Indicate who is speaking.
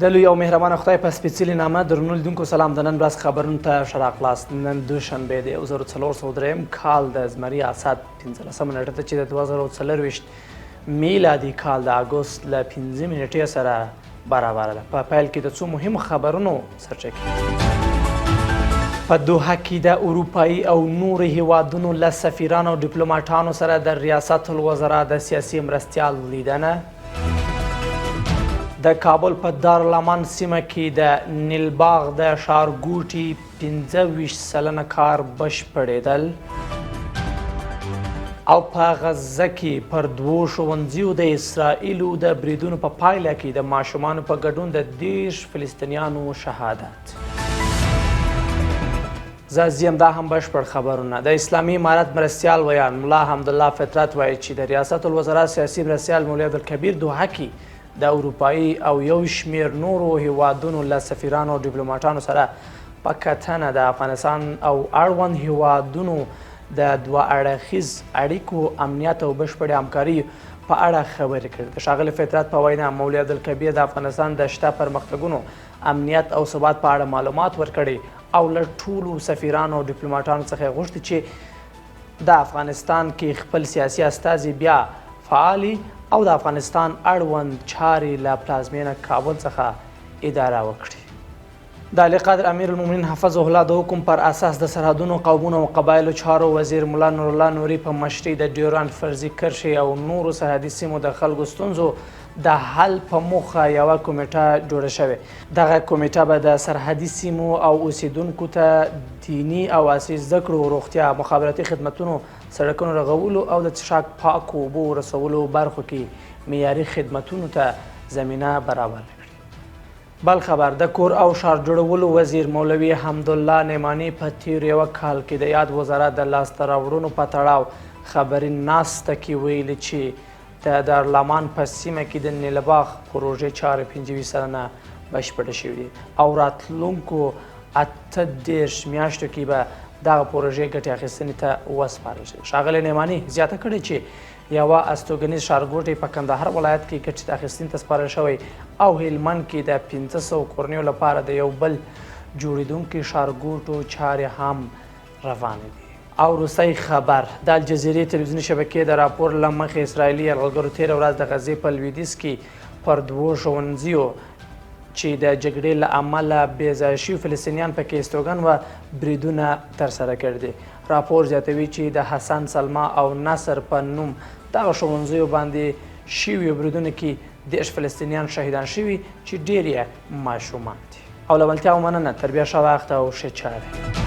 Speaker 1: د لوی او مهربانه خدای په سپېڅلي نامه درنو لیدونکو سلام. د نن ورځ خبرونو ته ښه راغلاست. نن دوشنبه دی 1403 کال د زمري اسد 15 نیټه ده چې د 2024 میلادي کال د اګوست له 5 نیټې سره برابره ده. په پیل کې د څو مهمو خبرونو سرچکې. په دوحه کې د اروپایي او نورو هیوادونو له سفیرانو او ډیپلوماټانو سره د ریاست الوزرا د سیاسي مرستیال لیدنه. د کابل په دارالامان سیمه کې د نیلباغ د ښارګوټي 25 سلنه کار بشپړېدل. او په غزه کې پر 2 ښوونځیو د اسرائیلو د بریدونو په پایله کې د ماشومانو په ګډون د 10 فلسطینیانو شهادت. زه ځیم دا هم بشپړ خبرونه. د اسلامي امارت مرستیال ویان ملا حمدالله فطرت وایي چې د ریاست الوزرا سیاسي مرستیال مولوي عبدالکبیر دوحه کې د اروپایي او یو شمیر نورو هیوادونو له سفیرانو او ډیپلوماټانو سره په کتنه د افغانستان او اړوند هیوادونو د دوه اړخیز اړیکو امنیت او بشپړې همکاري په اړه خبرې کړې. د ښاغلي فطرت په وینا مولوي عبدالکبیر د افغانستان د شته پرمختګونو امنیت او ثبات په اړه معلومات ورکړي او له ټولو سفیرانو او ډیپلوماټانو څخه یې غوښتي چې د افغانستان کې خپل سیاسي استازي بیا فعالي او د افغانستان اړوند چارې له پلازمینه کابل څخه اداره وکړي. د علی قادر امیر المؤمنین حفظه الله د حکم پر اساس د سرحدونو قومونو او قبایلو چارو وزیر ملا نور الله نوري په مشرۍ د ډیورنډ فرضي کرښې او نورو سرحدي سیمو د خلکو ستونزو د حل په موخه یوه کمیټه جوړه شوې. دغه کمیټه به د سرحدي سیمو او اوسیدونکو ته دیني او عصري زده کړو، روغتیا، مخابراتي خدمتونو، سړکونو رغولو او د څښاک پاکو اوبو رسولو برخو کې معیاري خدمتونو ته زمینه برابر کړي. بل خبر د کور او ښار جوړولو وزیر مولوي حمدالله نعماني په تیر یوه کال کې د یاد وزارت د لاسته راوړنو په تړاو خبري ناسته کې ویلي چې د دارالامان په سیمه کې د نیلباغ پروژې چارې 25 سلنه بشپړې شوې دي او راتلونکو 18 میاشتو کې به دغه پروژې ګټې اخیستنې ته وسپارل شي. ښاغلي نعماني زیاته کړې چې یوه استوګنیز ښارګوټی په کندهار ولایت کې ګټې اخیستنې ته سپارل شوی او هلمند کې د 500 کورنیو لپاره د یو بل جوړېدونکي ښارګوټو چارې هم روانې دي. او وروستی خبر د الجزیرې تلویزیوني شبکې د راپور له مخې اسرائیلي یرغلګرو تېره ورځ د غزې په لویدیځ کې پر 2 ښوونځیو چې د جګړې له امله بې ځایه شوي فلسطینیان پکې استوګن و بریدونه ترسره کړي دي. راپور زیاتوي چې د حسن، سلما او نصر په نوم دغه ښوونځیو باندې شویو بریدونو کې 10 فلسطینیان شهیدان شوي چې ډېر یې ماشومان دي. او له بلتیاو مننه. تر بیا ښه وخت او ښې چارې.